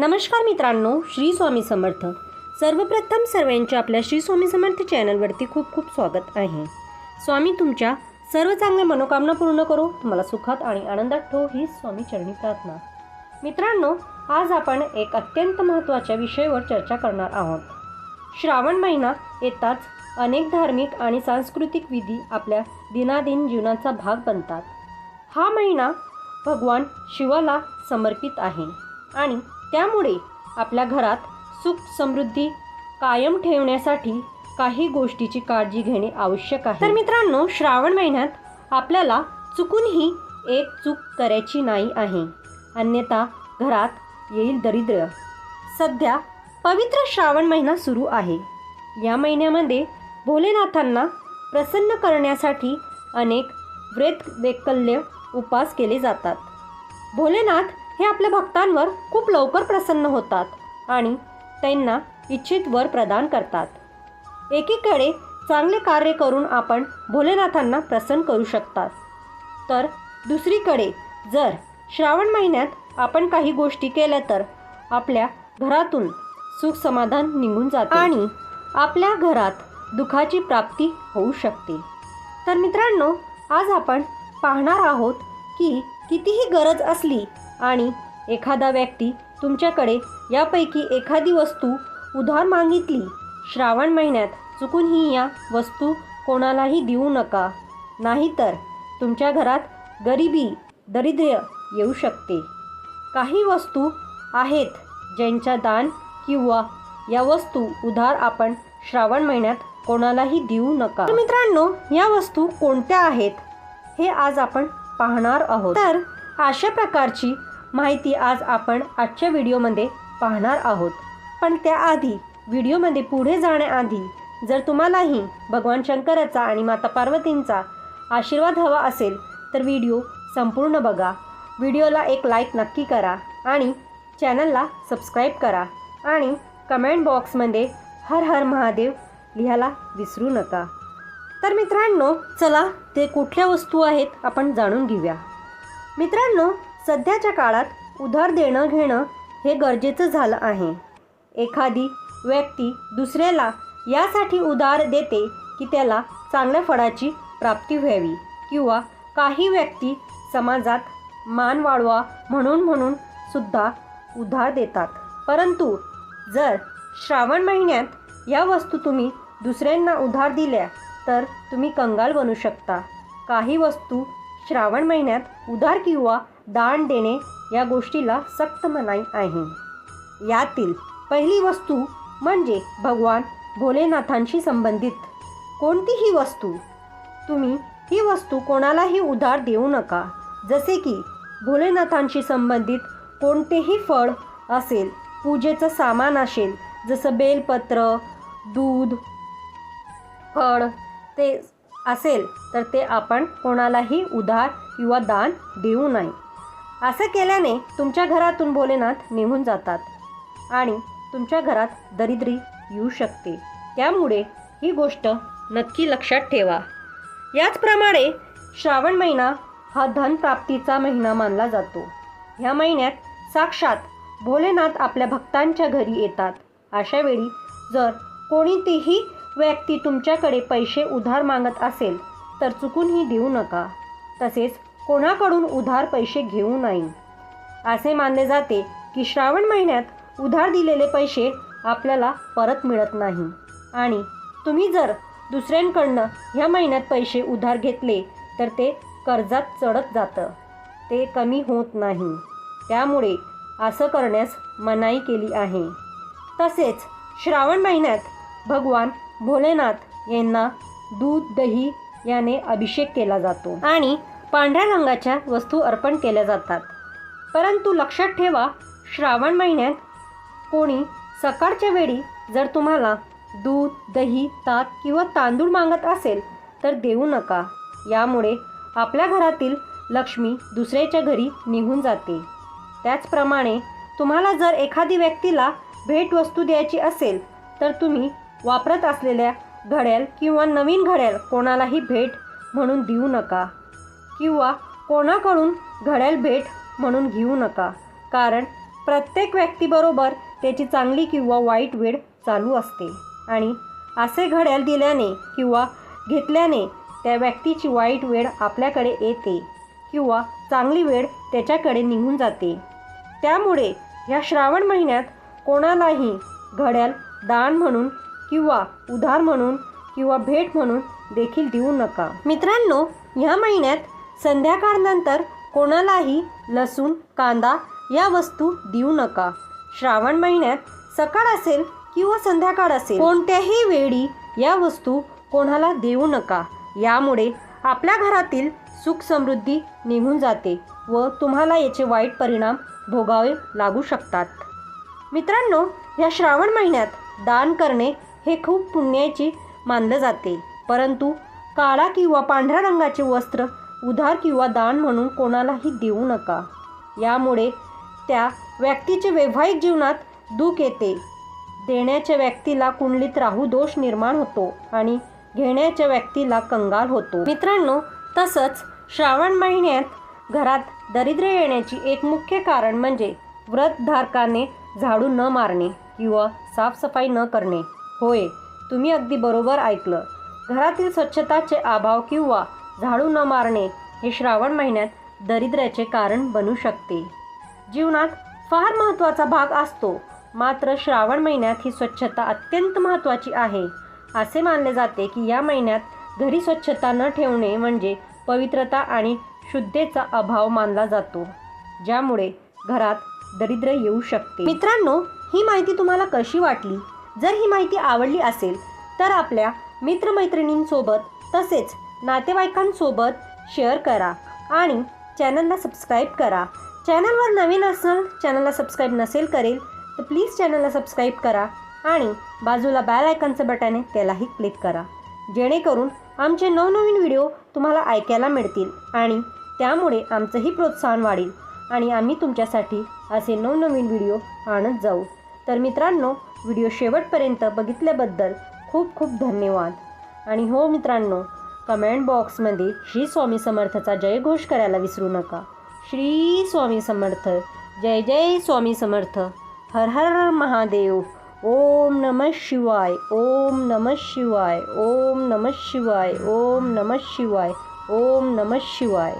नमस्कार मित्रांनो, श्री स्वामी समर्थ। सर्वप्रथम सर्वांचे आपल्या श्री स्वामी समर्थ चॅनलवरती खूप खूप स्वागत आहे। स्वामी तुमच्या सर्व चांगल्या मनोकामना पूर्ण करो, तुम्हाला सुखात आणि आनंदात ठेवो ही स्वामी चरणी प्रार्थना। मित्रांनो, आज आपण एक अत्यंत महत्त्वाच्या विषयावर चर्चा करणार आहोत। श्रावण महिना येताच अनेक धार्मिक आणि सांस्कृतिक विधी आपल्या दिनादिन जीवनाचा भाग बनतात। हा महिना भगवान शिवाला समर्पित आहे आणि त्यामुळे आपल्या घरात सुख समृद्धी कायम ठेवण्यासाठी काही गोष्टीची काळजी घेणे आवश्यक आहे। तर मित्रांनो, श्रावण महिन्यात आपल्याला चुकूनही एक चूक करायची नाही आहे, अन्यथा घरात येईल दरिद्र। सध्या पवित्र श्रावण महिना सुरू आहे। या महिन्यामध्ये भोलेनाथांना प्रसन्न करण्यासाठी अनेक व्रत वैकल्य उपास केले जातात। भोलेनाथ हे आपल्या भक्तांवर खूप लवकर प्रसन्न होतात आणि त्यांना इच्छित वर प्रदान करतात। एकीकडे चांगले कार्य करून आपण भोलेनाथांना प्रसन्न करू शकतात, तर दुसरीकडे जर श्रावण महिन्यात आपण काही गोष्टी केल्या तर आपल्या घरातून सुख समाधान निघून जाते आणि आपल्या घरात दुःखाची प्राप्ती होऊ शकते। तर मित्रांनो, आज आपण पाहणार आहोत की कितीही गरज असली आणि एखादा व्यक्ती तुमच्याकडे यापैकी एखादी वस्तू उधार मागितली, श्रावण महिन्यात चुकूनही या वस्तू कोणालाही देऊ नका, नाहीतर तुमच्या घरात गरिबी दारिद्र्य येऊ शकते। काही वस्तू आहेत ज्यांच्या दान किंवा या वस्तू उधार आपण श्रावण महिन्यात कोणालाही देऊ नका। तर मित्रांनो, या वस्तू कोणत्या आहेत हे आज आपण पाहणार आहोत। तर अशा प्रकारची माहिती आज आपण आजच्या व्हिडिओमध्ये पाहणार आहोत। पण त्याआधी व्हिडिओमध्ये पुढे जाण्याआधी जर तुम्हालाही भगवान शंकराचा आणि माता पार्वतींचा आशीर्वाद हवा असेल तर व्हिडिओ संपूर्ण बघा, व्हिडिओला एक लाईक नक्की करा आणि चॅनलला सबस्क्राईब करा आणि कमेंट बॉक्समध्ये हर हर महादेव लिहायला विसरू नका। तर मित्रांनो, चला ते कुठल्या वस्तू आहेत आपण जाणून घेऊया। मित्रांनो, सध्याच्या काळात उधार देणं घेणं हे गरजेचं झालं आहे। एखादी व्यक्ती दुसऱ्याला यासाठी उधार देते की त्याला चांगल्या फळाची प्राप्ती व्हावी किंवा काही व्यक्ती समाजात मान वाढवा म्हणून सुद्धा उधार देतात। परंतु जर श्रावण महिन्यात या वस्तू तुम्ही दुसऱ्यांना उधार दिल्या तर तुम्ही कंगाल बनू शकता। काही वस्तू श्रावण महिन्यात उधार किंवा दान देणे या गोष्टीला सक्त मनाई आहे। यातील पहिली वस्तू म्हणजे भगवान भोलेनाथांशी संबंधित कोणतीही वस्तू। तुम्ही ही वस्तू कोणालाही उधार देऊ नका। जसे की भोलेनाथांशी संबंधित कोणतेही फळ असेल, पूजेचं सामान असेल, जसं बेलपत्र, दूध, फळ ते असेल तर ते आपण कोणालाही उधार किंवा दान देऊ नये। असं केल्याने तुमच्या घरातून भोलेनाथ निघून जातात आणि तुमच्या घरात दरिद्री येऊ शकते। त्यामुळे ही गोष्ट नक्की लक्षात ठेवा। याचप्रमाणे श्रावण महिना हा धनप्राप्तीचा महिना मानला जातो। ह्या महिन्यात साक्षात भोलेनाथ आपल्या भक्तांच्या घरी येतात। अशा वेळी जर कोणतीही व्यक्ती तुमच्याकडे पैसे उधार मागत असेल तर चुकूनही देऊ नका। तसेच कोणाकडून उधार पैसे घेऊ नये। असे मानले जाते की श्रावण महिन्यात उधार दिलेले पैसे आपल्याला परत मिळत नाही आणि तुम्ही जर दुसऱ्यांकडनं ह्या महिन्यात पैसे उधार घेतले तर ते कर्जात चढत जातं, ते कमी होत नाही। त्यामुळे असं करण्यास मनाई केली आहे। तसेच श्रावण महिन्यात भगवान भोलेनाथ यांना दूध दही याने अभिषेक केला जातो आणि पांढऱ्या रंगाच्या वस्तू अर्पण केल्या जातात। परंतु लक्षात ठेवा, श्रावण महिन्यात कोणी सकाळच्या वेळी जर तुम्हाला दूध दही ताक किंवा तांदूळ मागत असेल तर देऊ नका। यामुळे आपल्या घरातील लक्ष्मी दुसऱ्याच्या घरी निघून जाते। त्याचप्रमाणे तुम्हाला जर एखादी व्यक्तीला भेटवस्तू द्यायची असेल तर तुम्ही वापरत असलेल्या घड्याळ किंवा नवीन घड्याळ कोणालाही भेट म्हणून देऊ नका किंवा कोणाकडून घड्याळ भेट म्हणून घेऊ नका, कारण प्रत्येक व्यक्तीबरोबर त्याची चांगली किंवा वाईट वेळ चालू असते आणि असे घड्याळ दिल्याने किंवा घेतल्याने त्या व्यक्तीची वाईट वेळ आपल्याकडे येते किंवा चांगली वेळ त्याच्याकडे निघून जाते. त्यामुळे ह्या श्रावण महिन्यात कोणालाही घड्याळ दान म्हणून किंवा उधार म्हणून किंवा भेट म्हणून देखील देऊ नका. मित्रांनो, ह्या महिन्यात संध्याकाळनंतर कोणालाही लसूण, कांदा या वस्तू देऊ नका. श्रावण महिन्यात सकाळ असेल किंवा संध्याकाळ असेल, कोणत्याही वेळी या वस्तू कोणाला देऊ नका. यामुळे आपल्या घरातील सुख समृद्धी निघून जाते व तुम्हाला याचे वाईट परिणाम भोगावे लागू शकतात. मित्रांनो, या श्रावण महिन्यात दान करणे हे खूप पुण्याची मानले जाते, परंतु काळा किंवा पांढऱ्या रंगाचे वस्त्र उधार किंवा दान म्हणून कोणालाही देऊ नका. यामुळे त्या व्यक्तीचे वैवाहिक जीवनात दुःख येते. देण्याच्या व्यक्तीला कुंडलीत राहू दोष निर्माण होतो आणि घेण्याच्या व्यक्तीला कंगाल होतो. मित्रांनो, तसंच श्रावण महिन्यात घरात दारिद्र्य येण्याची एक मुख्य कारण म्हणजे व्रतधारकाने झाडू न मारणे किंवा साफसफाई न करणे. होय, तुम्ही अगदी बरोबर ऐकलं. घरातील स्वच्छताचे अभाव किंवा झाडू न मारणे हे श्रावण महिन्यात दारिद्र्याचे कारण बनू शकते. जीवनात फार महत्त्वाचा भाग असतो, मात्र श्रावण महिन्यात ही स्वच्छता अत्यंत महत्त्वाची आहे. असे मानले जाते की या महिन्यात घरी स्वच्छता न ठेवणे म्हणजे पवित्रता आणि शुद्धतेचा अभाव मानला जातो, ज्यामुळे घरात दारिद्र्य येऊ शकते. मित्रांनो, ही माहिती तुम्हाला कशी वाटली? जर ही माहिती आवडली असेल तर आपल्या मित्रमैत्रिणींसोबत तसेच नातेवाईकांसोबत शेअर करा आणि चॅनलला सबस्क्राईब करा. चॅनलवर नवीन असेल, चॅनलला सबस्क्राईब नसेल करेल तर प्लीज चॅनलला सबस्क्राईब करा आणि बाजूला बेल आयकॉनचं बटन आहे त्यालाही क्लिक करा, जेणेकरून आमचे नवनवीन व्हिडिओ तुम्हाला ऐकायला मिळतील आणि त्यामुळे आमचंही प्रोत्साहन वाढेल आणि आम्ही तुमच्यासाठी असे नवनवीन व्हिडिओ आणत जाऊ. तर मित्रांनो, व्हिडिओ शेवटपर्यंत बघितल्याबद्दल खूप खूप धन्यवाद. आणि हो मित्रांनो, कमेंट बॉक्समध्ये श्री स्वामी समर्थचा जयघोष करायला विसरू नका. श्री स्वामी समर्थ. जय जय स्वामी समर्थ. हर हर महादेव. ओम नमः शिवाय. ओम नमः शिवाय. ओम नमः शिवाय. ओम नमः शिवाय. ओम नमः शिवाय.